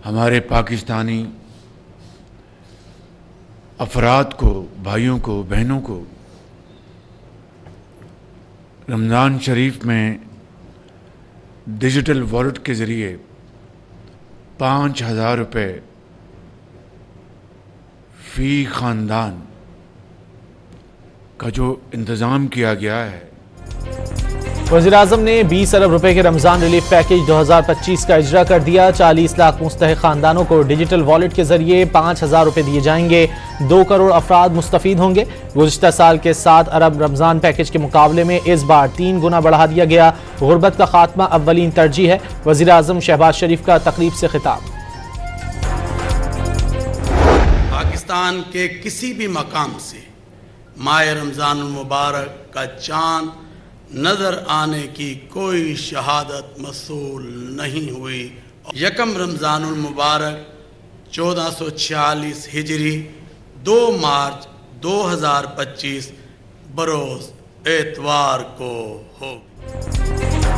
हमारे पाकिस्तानी अफराद को, भाइयों को, बहनों को रमज़ान शरीफ में डिजिटल वॉलेट के ज़रिए 5,000 रुपये फ़ी ख़ानदान का जो इंतज़ाम किया गया है। वज़ीर-ए-आज़म ने 20 अरब रुपए के रमज़ान रिलीफ पैकेज 2025 का इजरा कर दिया। 40 लाख मुस्तहिक़ खानदानों को डिजिटल वॉलेट के जरिए 5,000 रुपए दिए जाएंगे। 2 करोड़ अफराद मुस्तफ़ीद होंगे। गुज़िश्ता साल के 7 अरब रमज़ान पैकेज के मुकाबले में इस बार 3 गुना बढ़ा दिया गया। गुर्बत का खात्मा अव्वलीन तरजीह है। वज़ीर-ए-आज़म शहबाज शरीफ का तकरीब से खिताब। पाकिस्तान के किसी भी मकाम से माह रमज़ान मुबारक का चाँद नजर आने की कोई शहादत मसूल नहीं हुई। यकम रमज़ानुल मुबारक 1446 हिजरी 2 मार्च 2025 बरोज़ एतवार को हो।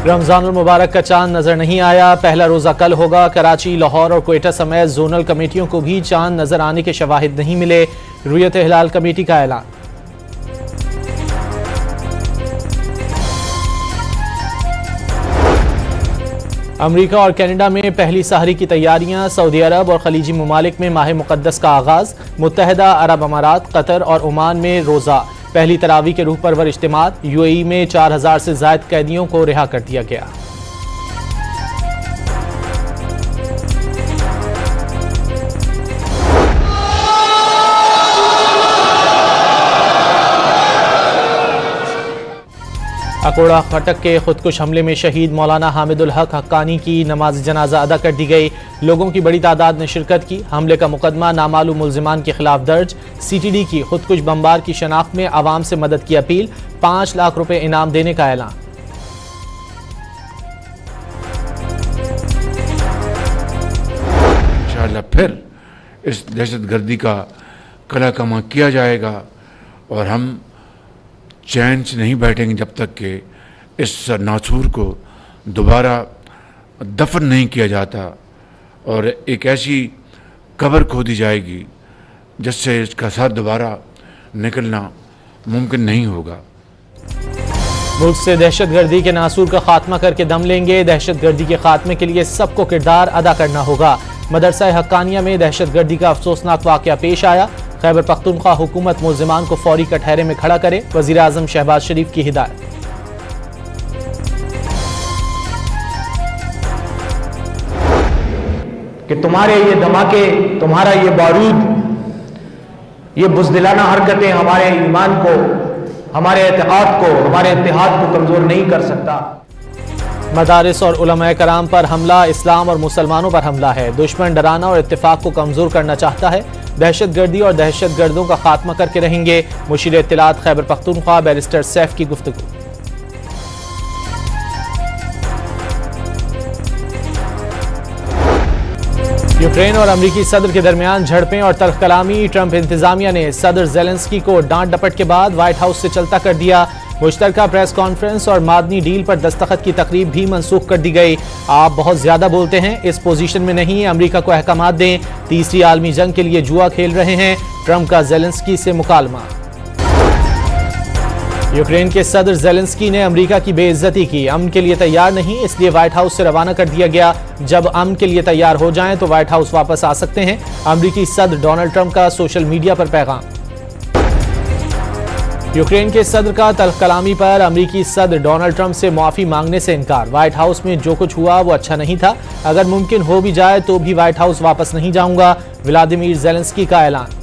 रमज़ानुल मुबारक का चांद नजर नहीं आया। पहला रोज़ा कल होगा। कराची, लाहौर और क्वेटा समेत जोनल कमेटियों को भी चांद नजर आने के शवाहिद नहीं मिले। रुयत हिलाल कमेटी का ऐलान। अमरीका और कनाडा में पहली सहरी की तैयारियां। सऊदी अरब और खलीजी ममालिक में माह मुक़द्दस का आगाज़। मुत्तहिदा अरब अमारात, कतर और ओमान में रोज़ा। पहली तरावी के रूह परवर इज्तिमात। यूएई में 4,000 से ज़ायद कैदियों को रिहा कर दिया गया। अकोड़ा खटक के खुदकुश हमले में शहीद मौलाना हामिदुल हक हक्कानी की नमाज जनाजा अदा कर दी गई। लोगों की बड़ी तादाद ने शिरकत की। हमले का मुकदमा नामालूम मुल्जिमान के खिलाफ दर्ज। सीटीडी की खुदकुश बमबार की शनाख्त में आवाम से मदद की अपील। 5 लाख रुपए इनाम देने का ऐलान। इंशाअल्लाह फिर इस दहशतगर्दी का कला कमा किया जाएगा और हम चैन से नहीं बैठेंगे जब तक कि इस नासूर को दोबारा दफन नहीं किया जाता और एक ऐसी कब्र खोदी जाएगी जिससे इसका सर दोबारा निकलना मुमकिन नहीं होगा। मुल्क से दहशतगर्दी के नासूर का खात्मा करके दम लेंगे। दहशतगर्दी के खात्मे के लिए सबको किरदार अदा करना होगा। मदरसा हक्कानिया में दहशतगर्दी का अफसोसनाक वाक़या पेश आया। खैबर पख्तूनख्वा हुकूमत मुल्जिमान को फौरी कटहरे में खड़ा करे। वज़ीर-ए-आज़म शहबाज शरीफ की हिदायत। कि तुम्हारे ये धमाके, तुम्हारा ये बारूद, ये बुज़दिलाना हरकतें हमारे ईमान को, हमारे एतिक़ाद को, हमारे इत्तेहाद को कमज़ोर नहीं कर सकता। मदारिस और उलमाए कराम पर हमला इस्लाम और मुसलमानों पर हमला है। दुश्मन डराना और इत्तेफाक को कमज़ोर करना चाहता है। दहशतगर्दी और दहशतगर्दों का खात्मा करके रहेंगे। मुशीर इत्तलात खैबर पख्तूनख्वा बैरिस्टर सैफ की गुफ्तगू। यूक्रेन और अमरीकी सदर के दरमियान झड़पें और तल्ख कलामी। ट्रंप इंतजामिया ने सदर ज़ेलेंस्की को डांट डपट के बाद व्हाइट हाउस से चलता कर दिया। मुश्तरका प्रेस कॉन्फ्रेंस और मादनी डील पर दस्तखत की तकरीब भी मनसूख कर दी गई। आप बहुत ज्यादा बोलते हैं, इस पोजीशन में नहीं, अमेरिका को अहकामात दें। तीसरी आलमी जंग के लिए जुआ खेल रहे हैं। ट्रंप का ज़ेलेंस्की से मुकालमा। यूक्रेन के सदर ज़ेलेंस्की ने अमेरिका की बेइज्जती की। अमन के लिए तैयार नहीं, इसलिए व्हाइट हाउस से रवाना कर दिया गया। जब अमन के लिए तैयार हो जाएं तो व्हाइट हाउस वापस आ सकते हैं। अमेरिकी सदर डोनाल्ड ट्रंप का सोशल मीडिया पर पैगाम। यूक्रेन के सदर का तल्ख कलामी पर अमेरिकी सदर डोनाल्ड ट्रंप से माफी मांगने से इनकार। व्हाइट हाउस में जो कुछ हुआ वो अच्छा नहीं था। अगर मुमकिन हो भी जाए तो भी व्हाइट हाउस वापस नहीं जाऊंगा। व्लादिमीर ज़ेलेंस्की का ऐलान।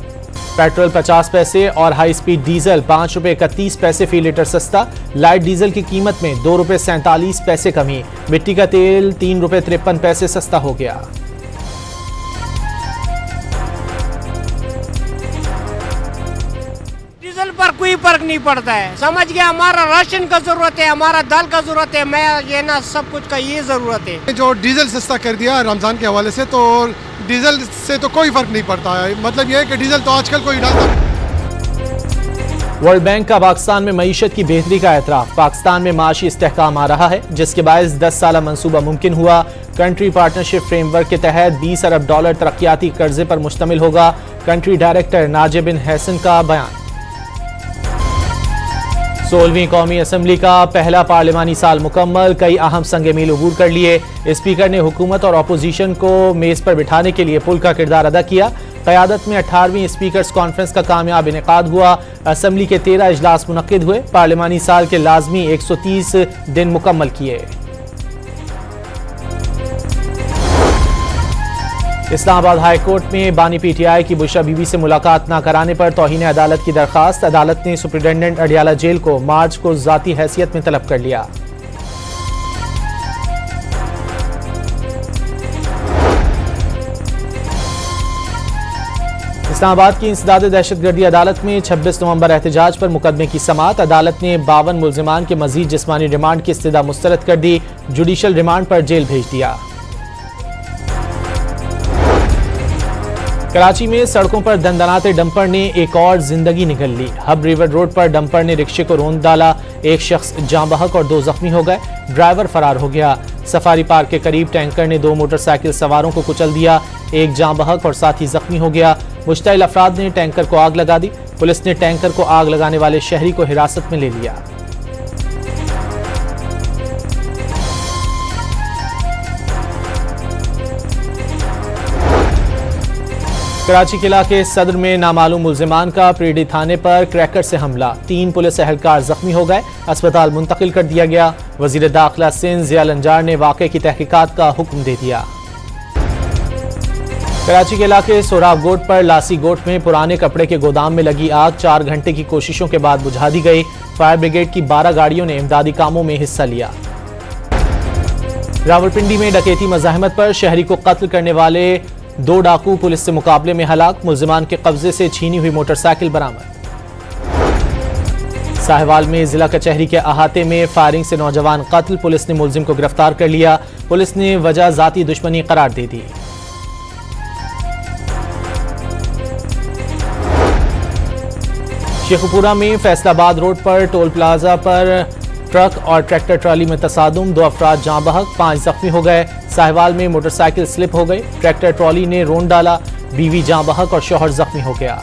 पेट्रोल 50 पैसे और हाई स्पीड डीजल 5 रुपये 31 पैसे फी लीटर सस्ता। लाइट डीजल की कीमत में 2 रुपये 47 पैसे कमी। मिट्टी का तेल 3 रुपये 53 पैसे सस्ता हो गया। डीजल पर कोई फर्क नहीं पड़ता है, समझ गया। हमारा राशन का जरूरत है, हमारा दाल का जरूरत है, मैं ये ना सब कुछ का ये जरूरत है। जो डीजल सस्ता कर दिया रमजान के हवाले से, तो डीजल से तो कोई फर्क नहीं पड़ता है। मतलब ये है कि डीजल तो आजकल कोई डालता। वर्ल्ड बैंक का पाकिस्तान में मईशत की बेहतरी का एतराफ। पाकिस्तान में माशी इस्तेहकाम आ रहा है, जिसके बायस 10 साला मंसूबा मुमकिन हुआ। कंट्री पार्टनरशिप फ्रेमवर्क के तहत 20 अरब डॉलर तरक्याती कर्जे पर मुश्तमिल होगा। कंट्री डायरेक्टर नाजिब बिन हसन का बयान। 16वीं कौमी असम्बली का पहला पार्लिमानी साल मुकम्मल, कई अहम संग मील अबूर कर लिए। स्पीकर ने हुकूमत और अपोजिशन को मेज पर बिठाने के लिए पुल का किरदार अदा किया। क़यादत में 18वीं स्पीकर्स कॉन्फ्रेंस का कामयाब इनेकाद हुआ। असम्बली के 13 इजलास मुनक्किद हुए। पार्लिमानी साल के लाजमी 130 दिन मुकम्मल किए। इस्लामाबाद हाई कोर्ट में बानी पीटीआई की बुशरा बीबी से मुलाकात न कराने पर तौहीन अदालत की दरखास्त। अदालत ने सुप्रिंटेंडेंट अडियाला जेल को मार्च को जाती हैसियत में तलब कर लिया। इस्लामाबाद की इंसदाद दहशतगर्दी अदालत में 26 नवंबर एहतजाज पर मुकदमे की समाअत। अदालत ने 52 मुल्जिमान के मजीद जिस्मानी रिमांड की इस्तदा मुस्तरद कर दी। जुडिशल रिमांड पर जेल भेज दिया। कराची में सड़कों पर दंदनाते डंपर ने एक और जिंदगी निगल ली। हब रिवर रोड पर डंपर ने रिक्शे को रौंद डाला। एक शख्स जाँ बहक और 2 जख्मी हो गए। ड्राइवर फरार हो गया। सफारी पार्क के करीब टैंकर ने 2 मोटरसाइकिल सवारों को कुचल दिया। एक जाँ बहक और साथ ही जख्मी हो गया। मुश्तइल अफराद ने टैंकर को आग लगा दी। पुलिस ने टैंकर को आग लगाने वाले शहरी को हिरासत में ले लिया। कराची के इलाके सदर में नामालूम मुल्जिमान का प्रीडी थाने पर क्रैकर से हमला। 3 पुलिस एहलकार जख्मी हो गए। अस्पताल मुंतकिल कर दिया गया। वजीर दाखिला सिंध ज़िया लंजार ने वाक़े की तहकीकात का हुक्म दे दिया। कराची के इलाके सोराब गोट पर लासी गोट में पुराने कपड़े के गोदाम में लगी आग 4 घंटे की कोशिशों के बाद बुझा दी गई। फायर ब्रिगेड की 12 गाड़ियों ने इमदादी कामों में हिस्सा लिया। रावलपिंडी में डकैती मज़ाहमत पर शहरी को कत्ल करने वाले 2 डाकू पुलिस से मुकाबले में हलाक। मुल्जिमान के कब्जे से छीनी हुई मोटरसाइकिल बरामद। साहिवाल में जिला कचहरी के अहाते में फायरिंग से नौजवान कत्ल। पुलिस ने मुल्जिम को गिरफ्तार कर लिया। पुलिस ने वजह जाती दुश्मनी करार दे दी। शेखुपुरा में फैसलाबाद रोड पर टोल प्लाजा पर ट्रक और ट्रैक्टर ट्रॉली में तसादुम। 2 अफराद जाँ बहक, 5 जख्मी हो गए। साहिवाल में मोटरसाइकिल स्लिप हो गई। ट्रैक्टर ट्रॉली ने रौंद डाला। बीवी जाँ बहक और शौहर जख्मी हो गया।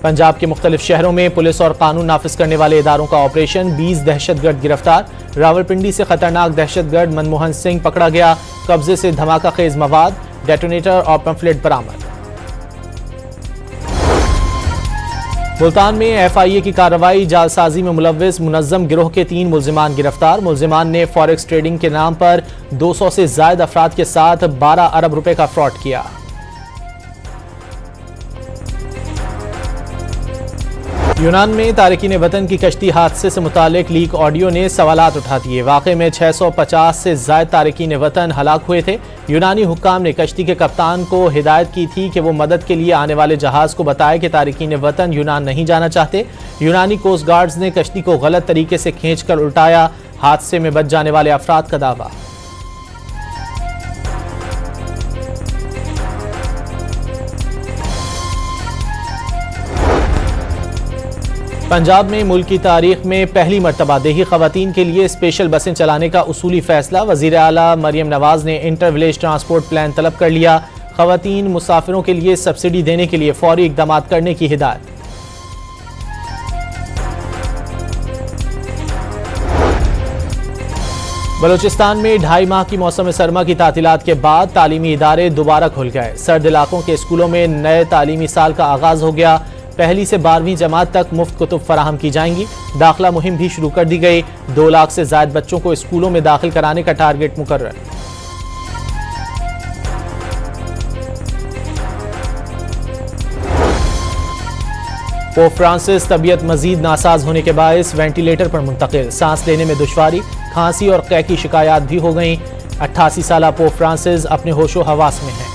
पंजाब के मुख्तलिफ शहरों में पुलिस और कानून नाफिज करने वाले इदारों का ऑपरेशन। 20 दहशतगर्द गिरफ्तार। रावलपिंडी से खतरनाक दहशतगर्द मनमोहन सिंह पकड़ा गया। कब्जे से धमाका खेज मवाद, डेटोनेटर और पंफलेट बरामद। मुल्तान में FIA की कार्रवाई। जालसाजी में मुलव्विस मुनज़्ज़म गिरोह के 3 मुल्जिमान गिरफ्तार। मुल्जिमान ने फॉरेक्स ट्रेडिंग के नाम पर 200 से ज्यादा अफराद के साथ 12 अरब रुपए का फ्रॉड किया। यूनान में तारिकीन वतन की कश्ती हादसे से मुतालिक लीक ऑडियो ने सवालात उठा दिए। वाक़े में 650 से ज़ायद तारिकीन वतन हलाक हुए थे। यूनानी हुक्काम ने कश्ती के कप्तान को हिदायत की थी कि वो मदद के लिए आने वाले जहाज़ को बताए कि तारिकीन वतन यूनान नहीं जाना चाहते। यूनानी कोस्ट गार्ड्स ने कश्ती को गलत तरीके से खींचकर उल्टाया। हादसे में बच जाने वाले अफराद का दावा। पंजाब में मुल्क की तारीख में पहली मरतबा देही खवातीन के लिए स्पेशल बसें चलाने का उसूली फैसला। वज़ीर आला मरियम नवाज ने इंटर विलेज ट्रांसपोर्ट प्लान तलब कर लिया। खवातीन मुसाफिरों के लिए सब्सिडी देने के लिए फौरी इक़दाम करने की हिदायत। बलूचिस्तान में 2.5 माह की मौसम सरमा की तातीलात के बाद तालीमी इदारे दोबारा खुल गए। सर्द इलाकों के स्कूलों में नए तालीमी साल का आगाज हो गया। पहली से 12वीं जमात तक मुफ्त कुतुब फराहम की जाएंगी। दाखिला मुहिम भी शुरू कर दी गई। 2 लाख से ज्यादा बच्चों को स्कूलों में दाखिल कराने का टारगेट मुकर्रर। पोप फ्रांसिस तबीयत मजीद नासाज होने के बायस वेंटिलेटर पर मुंतकिल। सांस लेने में दुश्वारी, खांसी और कै की शिकायत भी हो गई। 88 साला पोप फ्रांसिस अपने होशो हवास में हैं।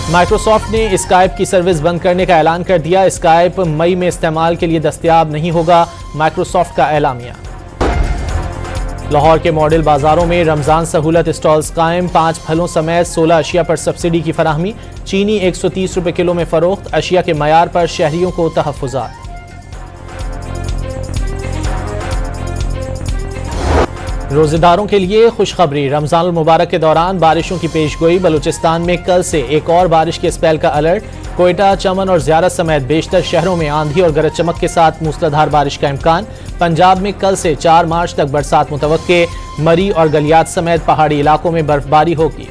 माइक्रोसॉफ्ट ने स्काइप की सर्विस बंद करने का ऐलान कर दिया। स्काइप मई में इस्तेमाल के लिए दस्तयाब नहीं होगा, माइक्रोसॉफ्ट का एलामिया। लाहौर के मॉडल बाजारों में रमजान सहूलत स्टॉल्स कायम। 5 फलों समेत 16 अशिया पर सब्सिडी की फराहमी। चीनी 130 रुपए किलो में फरोख्त। अशिया के मयार पर शहरियों को तहफ़्फ़ुज़ात। रोजेदारों के लिए खुशखबरी। रमजान मुबारक के दौरान बारिशों की पेशगोई। बलूचिस्तान में कल से एक और बारिश के स्पेल का अलर्ट। कोयटा, चमन और ज़ियारत समेत बेशतर शहरों में आंधी और गरज चमक के साथ मूसलाधार बारिश का इम्कान। पंजाब में कल से 4 मार्च तक बरसात मुतवक्के। मरी और गलियात समेत पहाड़ी इलाकों में बर्फबारी होगी।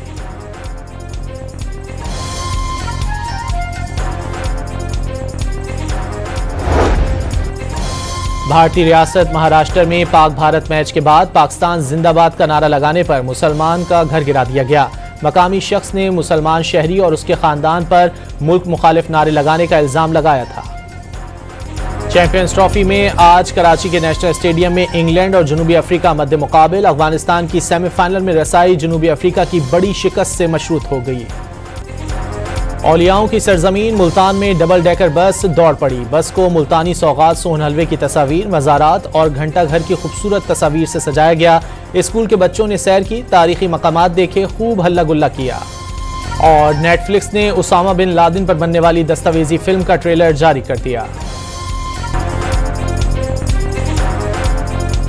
भारतीय रियासत महाराष्ट्र में पाक भारत मैच के बाद पाकिस्तान जिंदाबाद का नारा लगाने पर मुसलमान का घर गिरा दिया गया। मकामी शख्स ने मुसलमान शहरी और उसके खानदान पर मुल्क मुखालिफ नारे लगाने का इल्जाम लगाया था। चैंपियंस ट्रॉफी में आज कराची के नेशनल स्टेडियम में इंग्लैंड और जनूबी अफ्रीका मध्य मुकाबिल। अफगानिस्तान की सेमीफाइनल में रसाई जनूबी अफ्रीका की बड़ी शिकस्त से मशरूत हो गई। औलियाओं की सरजमीन मुल्तान में डबल डेकर बस दौड़ पड़ी। बस को मुल्तानी सौगात, सोहन हलवे की तस्वीर, मज़ारात और घंटा घर की खूबसूरत तस्वीर से सजाया गया। स्कूल के बच्चों ने सैर की, तारीखी मकामात देखे, खूब हल्ला गुल्ला किया। और नेटफ्लिक्स ने उसामा बिन लादेन पर बनने वाली दस्तावेजी फिल्म का ट्रेलर जारी कर दिया।